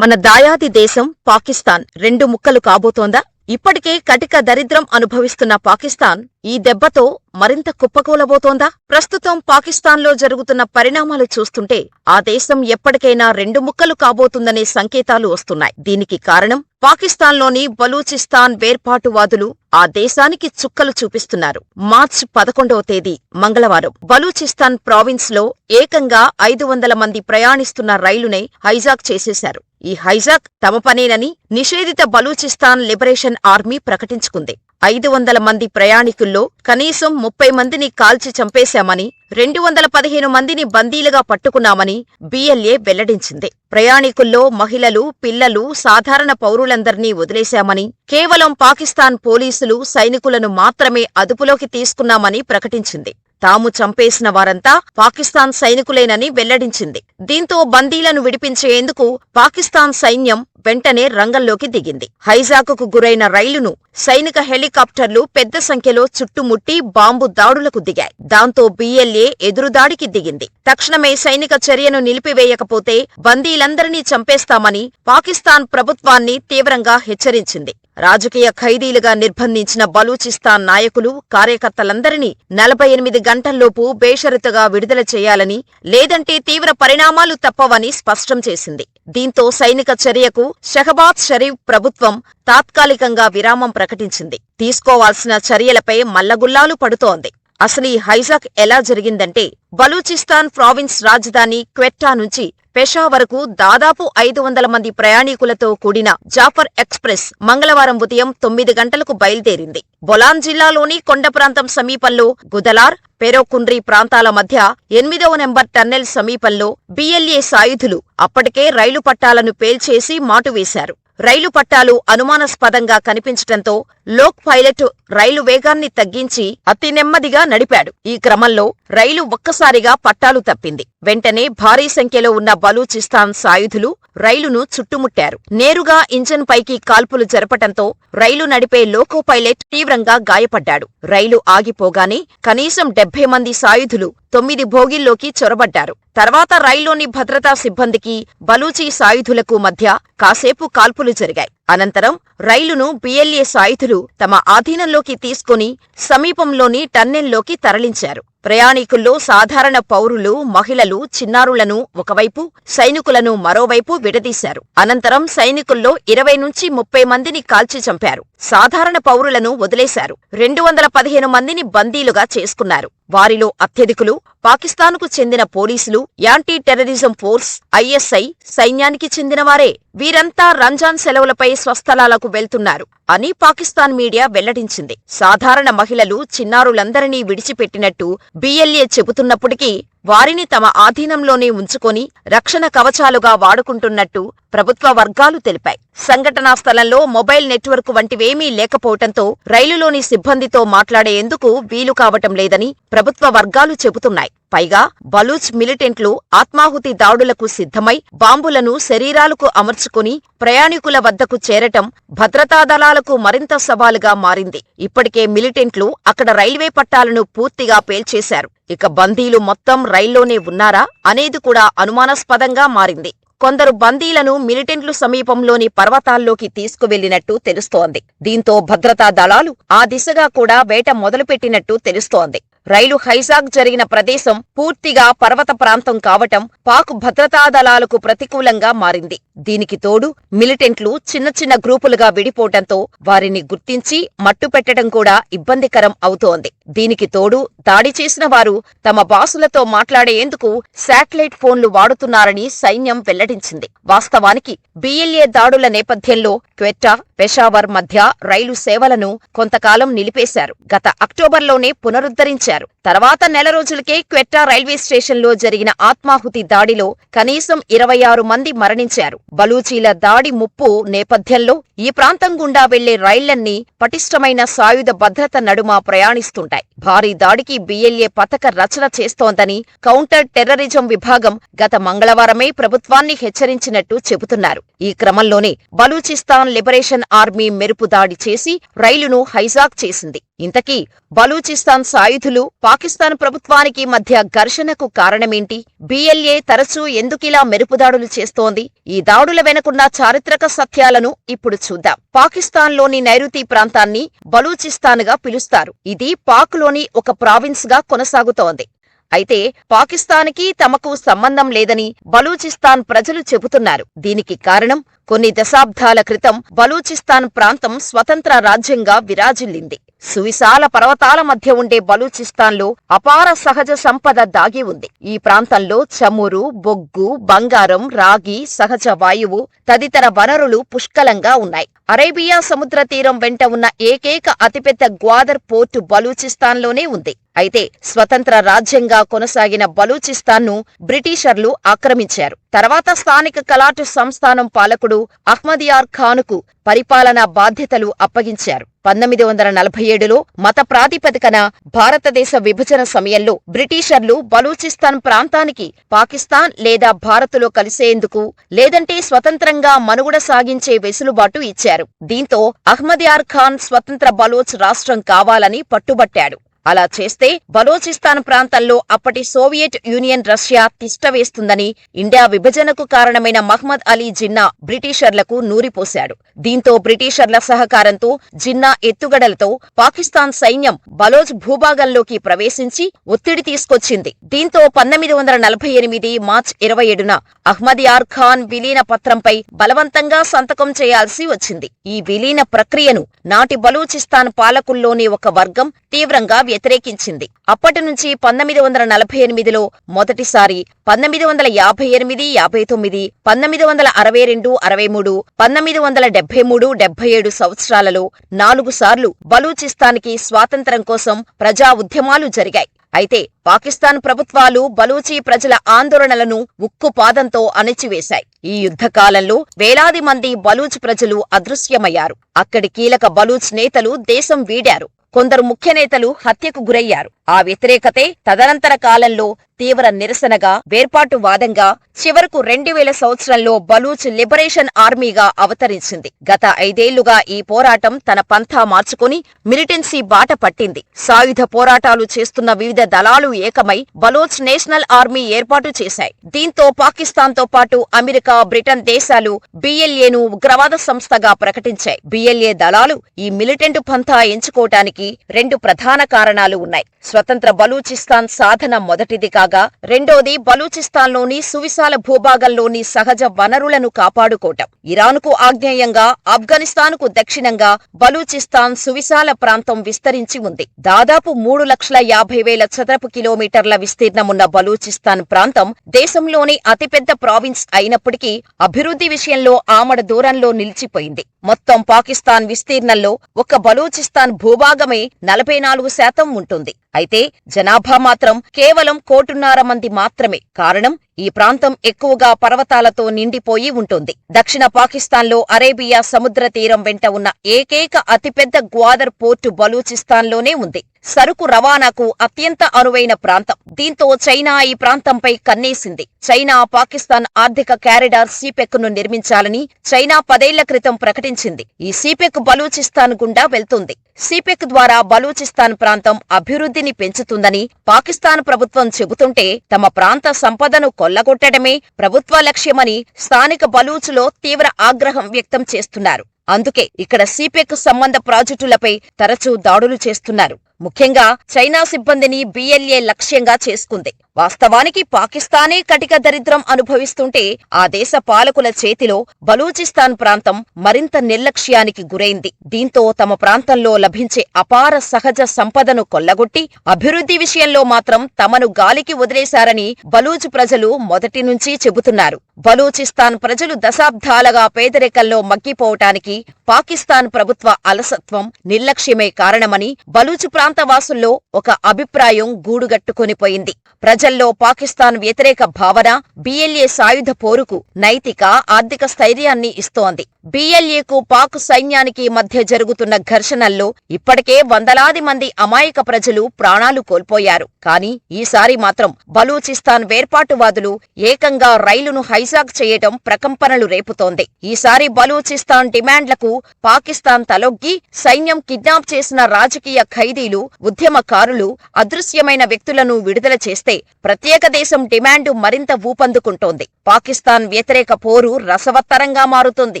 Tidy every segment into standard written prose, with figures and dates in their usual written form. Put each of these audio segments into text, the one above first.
మన దాయాది దేశం పాకిస్తాన్ రెండు ముక్కలు కాబోతోందా? ఇప్పటికే కటిక దరిద్రం అనుభవిస్తున్న పాకిస్తాన్ ఈ దెబ్బతో మరింత కుప్పకూలబోతోందా? ప్రస్తుతం పాకిస్తాన్లో జరుగుతున్న పరిణామాలు చూస్తుంటే ఆ దేశం ఎప్పటికైనా రెండు ముక్కలు కాబోతుందనే సంకేతాలు వస్తున్నాయి. దీనికి కారణం పాకిస్తాన్లోని బలూచిస్తాన్ వేర్పాటువాదులు ఆ దేశానికి చుక్కలు చూపిస్తున్నారు. మార్చి 11వ తేదీ మంగళవారం బలూచిస్తాన్ ప్రావిన్స్ లో ఏకంగా 500 మంది ప్రయాణిస్తున్న రైలునే హైజాక్ చేసేశారు. ఈ హైజాక్ తమ పనేనని నిషేధిత బలూచిస్తాన్ లిబరేషన్ ఆర్మీ ప్రకటించుకుంది. 500 మంది ప్రయాణికుల్లో కనీసం 30 మందిని కాల్చి చంపేశామని, 215 మందిని బందీలుగా పట్టుకున్నామని బిఎల్ఏ వెల్లడించింది. ప్రయాణికుల్లో మహిళలు, పిల్లలు, సాధారణ పౌరులందర్నీ వదిలేశామని, కేవలం పాకిస్తాన్ పోలీసులు, సైనికులను మాత్రమే అదుపులోకి తీసుకున్నామని ప్రకటించింది. తాము చంపేసిన వారంతా పాకిస్తాన్ సైనికులేనని వెల్లడించింది. దీంతో బందీలను విడిపించేందుకు పాకిస్తాన్ సైన్యం వెంటనే రంగంలోకి దిగింది. హైజాకుకు గురైన రైలును సైనిక హెలికాప్టర్లు పెద్ద సంఖ్యలో చుట్టుముట్టి బాంబు దాడులకు దిగాయి. దాంతో బిఎల్ఏ ఎదురుదాడికి దిగింది. తక్షణమే సైనిక చర్యను నిలిపివేయకపోతే బందీలందరినీ చంపేస్తామని పాకిస్తాన్ ప్రభుత్వాన్ని తీవ్రంగా హెచ్చరించింది. రాజకీయ ఖైదీలుగా నిర్బంధించిన బలూచిస్తాన్ నాయకులు, కార్యకర్తలందరినీ 48 గంటల్లోపు బేషరతుగా విడుదల చేయాలని, లేదంటే తీవ్ర పరిణామాలు తప్పవని స్పష్టం చేసింది. దీంతో సైనిక చర్యకు షహబాజ్ షరీఫ్ ప్రభుత్వం తాత్కాలికంగా విరామం ప్రకటించింది. తీసుకోవాల్సిన చర్యలపై మల్లగుల్లాలు పడుతోంది. అసలు ఈ హైజాక్ ఎలా జరిగిందంటే, బలూచిస్తాన్ ప్రావిన్స్ రాజధాని క్వెట్టా నుంచి పెషావర్కు దాదాపు 500 మంది ప్రయాణికులతో కూడిన జాఫర్ ఎక్స్ప్రెస్ మంగళవారం ఉదయం 9 గంటలకు బయలుదేరింది. బొలాన్ జిల్లాలోని కొండ ప్రాంతం సమీపంలో గుదలార్, పెరోకుండ్రి ప్రాంతాల మధ్య 8వ నెంబర్ టన్నెల్ సమీపంలో బిఎల్ఏ సాయుధులు అప్పటికే రైలు పట్టాలను పేల్చేసి మాటువేశారు. రైలు పట్టాలు అనుమానాస్పదంగా కనిపించటంతో లోక్ పైలట్ రైలు వేగాన్ని తగ్గించి అతి నెమ్మదిగా నడిపాడు. ఈ క్రమంలో రైలు ఒక్కసారిగా పట్టాలు తప్పింది. వెంటనే భారీ సంఖ్యలో ఉన్న బలూచిస్తాన్ సాయుధులు రైలును చుట్టుముట్టారు. నేరుగా ఇంజన్ పైకి కాల్పులు జరపటంతో రైలు నడిపే లోకో పైలట్ తీవ్రంగా గాయపడ్డాడు. రైలు ఆగిపోగానే కనీసం 70 మంది సాయుధులు 9 బోగీల్లోకి చొరబడ్డారు. తర్వాత రైల్లోని భద్రతా సిబ్బందికి, బలూచీ సాయుధులకు మధ్య కాసేపు కాల్పులు జరిగాయి. అనంతరం రైలును బిఎల్ఏ సాయుధులు తమ ఆధీనంలోకి తీసుకుని సమీపంలోని టన్నెల్లోకి తరలించారు. ప్రయాణికుల్లో సాధారణ పౌరులు, మహిళలు, చిన్నారులను ఒకవైపు, సైనికులను మరోవైపు విడదీశారు. అనంతరం సైనికుల్లో 20 నుంచి 30 మందిని కాల్చి చంపారు. సాధారణ పౌరులను వదిలేశారు. 215 మందిని బందీలుగా చేసుకున్నారు. వారిలో అత్యధికులు పాకిస్తాన్కు చెందిన పోలీసులు, యాంటీ టెర్రరిజం ఫోర్స్ ఐఎస్ఐ సైన్యానికి చెందినవారే. వీరంతా రంజాన్ సెలవులపై స్వస్థలాలకు వెళ్తున్నారు అని పాకిస్తాన్ మీడియా వెల్లడించింది. సాధారణ మహిళలు, చిన్నారులందరినీ విడిచిపెట్టినట్టు బిఎల్ఏ చెబుతున్నప్పటికీ వారిని తమ ఆధీనంలోనే ఉంచుకొని రక్షణ కవచాలుగా వాడుకుంటున్నట్టు ప్రభుత్వ వర్గాలు తెలిపాయి. సంఘటనా స్థలంలో మొబైల్ నెట్వర్క్ వంటివేమీ లేకపోవటంతో రైలులోని సిబ్బందితో మాట్లాడేందుకు వీలు కావటం లేదని ప్రభుత్వ వర్గాలు చెబుతున్నాయి. పైగా బలూచ్ మిలిటెంట్లు ఆత్మాహుతి దాడులకు సిద్ధమై బాంబులను శరీరాలకు అమర్చుకుని ప్రయాణికుల వద్దకు చేరటం భద్రతా దళాలకు మరింత సవాలుగా మారింది. ఇప్పటికే మిలిటెంట్లు అక్కడ రైల్వే పట్టాలను పూర్తిగా పేల్చేశారు. ఇక బందీలు మొత్తం రైల్లోనే ఉన్నారా అనేది కూడా అనుమానాస్పదంగా మారింది. కొందరు బందీలను మిలిటెంట్లు సమీపంలోని పర్వతాల్లోకి తీసుకువెళ్లినట్టు తెలుస్తోంది. దీంతో భద్రతా దళాలు ఆ దిశగా కూడా వేట మొదలుపెట్టినట్టు తెలుస్తోంది. రైలు హైజాక్ జరిగిన ప్రదేశం పూర్తిగా పర్వత ప్రాంతం కావటం పాక్ భద్రతా దళాలకు ప్రతికూలంగా మారింది. దీనికి తోడు మిలిటెంట్లు చిన్న చిన్న గ్రూపులుగా విడిపోవటంతో వారిని గుర్తించి మట్టుపెట్టడం కూడా ఇబ్బందికరం అవుతోంది. దీనికి తోడు దాడి చేసిన వారు తమ బాసులతో మాట్లాడేందుకు శాటిలైట్ ఫోన్లు వాడుతున్నారని సైన్యం వెల్లడించింది. వాస్తవానికి బిఎల్ఏ దాడుల నేపథ్యంలో క్వెట్టా, పెషావర్ మధ్య రైలు సేవలను కొంతకాలం నిలిపేశారు. గత అక్టోబర్లోనే పునరుద్ధరించారు. తర్వాత నెల రోజులకే క్వెట్టా రైల్వే స్టేషన్లో జరిగిన ఆత్మాహుతి దాడిలో కనీసం 26 మంది మరణించారు. బలూచీల దాడి ముప్పు నేపథ్యంలో ఈ ప్రాంతం గుండా వెళ్లే రైళ్లన్నీ పటిష్టమైన సాయుధ భద్రత నడుమ ప్రయాణిస్తుంటాయి. భారీ దాడికి BLA పథక రచన చేస్తోందని కౌంటర్ టెర్రరిజం విభాగం గత మంగళవారమే ప్రభుత్వాన్ని హెచ్చరించినట్టు చెబుతున్నారు. ఈ క్రమంలోనే బలూచిస్తాన్ లిబరేషన్ ఆర్మీ మెరుపు దాడి చేసి రైలును హైజాక్ చేసింది. ఇంతకీ బలూచిస్తాన్ సాయుధులు పాకిస్తాన్ ప్రభుత్వానికి మధ్య ఘర్షణకు కారణమేంటి? BLA తరచూ ఎందుకిలా మెరుపుదాడులు చేస్తోంది? ఈ దాడుల వెనుకున్న చారిత్రక సత్యాలను ఇప్పుడు చూద్దాం. పాకిస్తాన్లోని నైరుతి ప్రాంతాన్ని బలూచిస్తాన్గా పిలుస్తారు. ఇది పాక్లోని ఒక ప్రావిన్స్గా కొనసాగుతోంది. అయితే పాకిస్తాన్కి తమకు సంబంధం లేదని బలూచిస్తాన్ ప్రజలు చెబుతున్నారు. దీనికి కారణం కొన్ని దశాబ్దాల క్రితం బలూచిస్తాన్ ప్రాంతం స్వతంత్ర రాజ్యంగా విరాజిల్లింది. సువిశాల పర్వతాల మధ్య ఉండే బలూచిస్తాన్లో అపార సహజ సంపద దాగి ఉంది. ఈ ప్రాంతంలో చమురు, బొగ్గు, బంగారం, రాగి, సహజ వాయువు తదితర వనరులు పుష్కలంగా ఉన్నాయి. అరేబియా సముద్ర తీరం వెంట ఉన్న ఏకైక అతిపెద్ద గ్వాదర్ పోర్టు బలూచిస్తాన్లోనే ఉంది. అయితే స్వతంత్ర రాజ్యంగా కొనసాగిన బలూచిస్తాన్ను బ్రిటిషర్లు ఆక్రమించారు. తర్వాత స్థానిక కలాటు సంస్థానం పాలకుడు అహ్మదియార్ ఖాన్కు పరిపాలనా బాధ్యతలు అప్పగించారు. 1947లో మత ప్రాతిపదికన భారతదేశ విభజన సమయంలో బ్రిటిషర్లు బలూచిస్తాన్ ప్రాంతానికి పాకిస్తాన్ లేదా భారత్లో కలిసేందుకు లేదంటే స్వతంత్రంగా మనుగడ సాగించే వెసులుబాటు ఇచ్చారు. దీంతో అహ్మదియార్ ఖాన్ స్వతంత్ర బలోచ్ రాష్ట్రం కావాలని పట్టుబట్టాడు. అలా చేస్తే బలోచిస్తాన్ ప్రాంతంలో అప్పటి సోవియట్ యూనియన్ రష్యా తిష్టవేస్తుందని ఇండియా విభజనకు కారణమైన మహ్మద్ అలీ జిన్నా బ్రిటిషర్లకు నూరిపోశాడు. దీంతో బ్రిటిషర్ల సహకారంతో జిన్నా ఎత్తుగడలతో పాకిస్తాన్ సైన్యం బలోచ్ భూభాగంలోకి ప్రవేశించి ఒత్తిడి తీసుకొచ్చింది. దీంతో 1948 మార్చి 27న అహ్మదియార్ ఖాన్ విలీన పత్రంపై బలవంతంగా సంతకం చేయాల్సి వచ్చింది. ఈ విలీన ప్రక్రియను నాటి బలూచిస్తాన్ పాలకుల్లోని ఒక వర్గం తీవ్రంగా వ్యతిరేకించింది. అప్పటి నుంచి 1948లో మొదటిసారి, 1958, 59, 1962, 63, 1973, 77 సంవత్సరాలలో 4 సార్లు బలూచిస్తాన్కి స్వాతంత్ర్యం కోసం ప్రజా ఉద్యమాలు జరిగాయి. అయితే పాకిస్తాన్ ప్రభుత్వాలు బలూచీ ప్రజల ఆందోళనలను ఉక్కుపాదంతో అణిచివేశాయి. ఈ యుద్ధకాలంలో వేలాది మంది బలూచ్ ప్రజలు అదృశ్యమయ్యారు. అక్కడి కీలక బలూచ్ నేతలు దేశం వీడారు. కొందరు ముఖ్య నేతలు హత్యకు గురయ్యారు. ఆ వ్యతిరేకతే తదనంతర కాలంలో తీవ్ర నిరసనగా, వేర్పాటువాదంగా, చివరకు 2000 సంవత్సరంలో బలూచ్ లిబరేషన్ ఆర్మీగా అవతరించింది. గత 5 ఏళ్లుగా ఈ పోరాటం తన పంథా మార్చుకుని మిలిటెన్సీ బాట పట్టింది. సాయుధ పోరాటాలు చేస్తున్న వివిధ దళాలు ఏకమై బలోచ్ నేషనల్ ఆర్మీ ఏర్పాటు చేశాయి. దీంతో పాకిస్తాన్తో పాటు అమెరికా, బ్రిటన్ దేశాలు BLAను ఉగ్రవాద సంస్థగా ప్రకటించాయి. BLA దళాలు ఈ మిలిటెంట్ పంథా ఎంచుకోవటానికి 2 ప్రధాన కారణాలు ఉన్నాయి. స్వతంత్ర బలూచిస్తాన్ సాధన మొదటిది కాగా, రెండోది బలూచిస్తాన్లోని సువిశాల భూభాగంలోని సహజ వనరులను కాపాడుకోవటం. ఇరాన్కు ఆగ్నేయంగా, ఆఫ్ఘనిస్తాన్కు దక్షిణంగా బలూచిస్తాన్ సువిశాల ప్రాంతం విస్తరించి ఉంది. దాదాపు 3,50,000 చదరపు కిలోమీటర్ల విస్తీర్ణమున్న బలూచిస్తాన్ ప్రాంతం దేశంలోని అతిపెద్ద ప్రావిన్స్ అయినప్పటికీ అభివృద్ధి విషయంలో ఆమడ దూరంలో నిలిచిపోయింది. మొత్తం పాకిస్తాన్ విస్తీర్ణంలో ఒక్క బలూచిస్తాన్ భూభాగమే 44% ఉంటుంది. అయితే జనాభా మాత్రం కేవలం 1.5 మంది మాత్రమే. కారణం, ఈ ప్రాంతం ఎక్కువగా పర్వతాలతో నిండిపోయి ఉంటుంది. దక్షిణ పాకిస్తాన్లో అరేబియా సముద్ర తీరం వెంట ఉన్న ఏకైక అతిపెద్ద గ్వాదర్ పోర్టు బలూచిస్తాన్లోనే ఉంది. సరుకు రవాణాకు అత్యంత అనువైన ప్రాంతం. దీంతో చైనా ఈ ప్రాంతంపై కన్నేసింది. చైనా పాకిస్తాన్ ఆర్థిక కారిడార్ సిపెక్ను నిర్మించాలని చైనా 10 ఏళ్ల క్రితం ప్రకటించింది. ఈ సిపెక్ బలూచిస్తాన్ గుండా వెళ్తుంది. సిపెక్ ద్వారా బలూచిస్తాన్ ప్రాంతం అభివృద్ధిని పెంచుతుందని పాకిస్తాన్ ప్రభుత్వం చెబుతుంటే, తమ ప్రాంత సంపదను కొల్లగొట్టడమే ప్రభుత్వ లక్ష్యమని స్థానిక బలూచులో తీవ్ర ఆగ్రహం వ్యక్తం చేస్తున్నారు. అందుకే ఇక్కడ సిపెక్ సంబంధ ప్రాజెక్టులపై తరచూ దాడులు చేస్తున్నారు. ముఖ్యంగా చైనా సిబ్బందిని BLA లక్ష్యంగా చేసుకుంది. వాస్తవానికి పాకిస్తానే కటిక దరిద్రం అనుభవిస్తుంటే, ఆ దేశ పాలకుల చేతిలో బలూచిస్తాన్ ప్రాంతం మరింత నిర్లక్ష్యానికి గురైంది. దీంతో తమ ప్రాంతంలో లభించే అపార సహజ సంపదను కొల్లగొట్టి అభివృద్ధి విషయంలో మాత్రం తమను గాలికి వదిలేశారని బలూచ్ ప్రజలు మొదటి నుంచి చెబుతున్నారు. బలూచిస్తాన్ ప్రజలు దశాబ్దాలుగా పేదరికంలో మగ్గిపోవటానికి పాకిస్తాన్ ప్రభుత్వ అలసత్వం, నిర్లక్ష్యమే కారణమని బలూచ్ ప్రాంత ప్రాంతవాసుల్లో ఒక అభిప్రాయం గూడుగట్టుకొనిపోయింది. ప్రజల్లో పాకిస్తాన్ వ్యతిరేక భావన BLA సాయుధ పోరుకు నైతిక, ఆర్థిక స్థైర్యాన్ని ఇస్తోంది. BLAకు పాక్ సైన్యానికి మధ్య జరుగుతున్న ఘర్షణల్లో ఇప్పటికే వందలాది మంది అమాయక ప్రజలు ప్రాణాలు కోల్పోయారు. కానీ ఈసారి మాత్రం బలూచిస్తాన్ వేర్పాటువాదులు ఏకంగా రైలును హైజాక్ చేయటం ప్రకంపనలు రేపుతోంది. ఈసారి బలూచిస్తాన్ డిమాండ్లకు పాకిస్తాన్ తలొగ్గి సైన్యం కిడ్నాప్ చేసిన రాజకీయ ఖైదీలు, ఉద్యమకారులు, అదృశ్యమైన వ్యక్తులను విడుదల చేస్తే ప్రత్యేక దేశం డిమాండు మరింత ఊపందుకుంటోంది. పాకిస్తాన్ వ్యతిరేక పోరు రసవత్తరంగా మారుతుంది.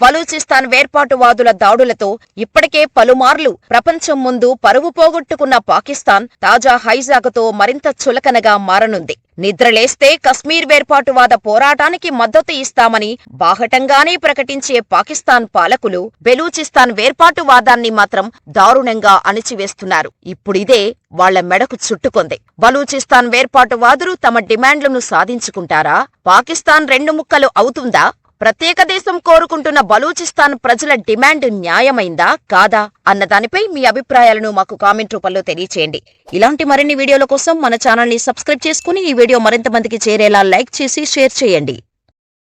బలూచిస్తాన్ వేర్పాటువాదుల దాడులతో ఇప్పటికే పలుమార్లు ప్రపంచం ముందు పరువు పోగొట్టుకున్న పాకిస్తాన్ తాజా హైజాక్తో మరింత చులకనగా మారనుంది. నిద్రలేస్తే కశ్మీర్ వేర్పాటువాద పోరాటానికి మద్దతు ఇస్తామని బాహటంగానే ప్రకటించే పాకిస్తాన్ పాలకులు బెలూచిస్తాన్ వేర్పాటువాదాన్ని మాత్రం దారుణంగా అణిచివేస్తున్నారు. ఇప్పుడిదే వాళ్ల మెడకు చుట్టుకొంది. బలూచిస్తాన్ వేర్పాటువాదులు తమ డిమాండ్లను సాధించుకుంటారా? పాకిస్తాన్ రెండు ముక్కలు అవుతుందా? ప్రత్యేక దేశం కోరుకుంటున్న బలూచిస్తాన్ ప్రజల డిమాండ్ న్యాయమైందా కాదా అన్నదానిపై మీ అభిప్రాయాలను మాకు కామెంట్ రూపంలో తెలియచేయండి. ఇలాంటి మరిన్ని వీడియోల కోసం మన ఛానల్ని సబ్స్క్రైబ్ చేసుకుని ఈ వీడియో మరింత మందికి చేరేలా లైక్ చేసి షేర్ చేయండి.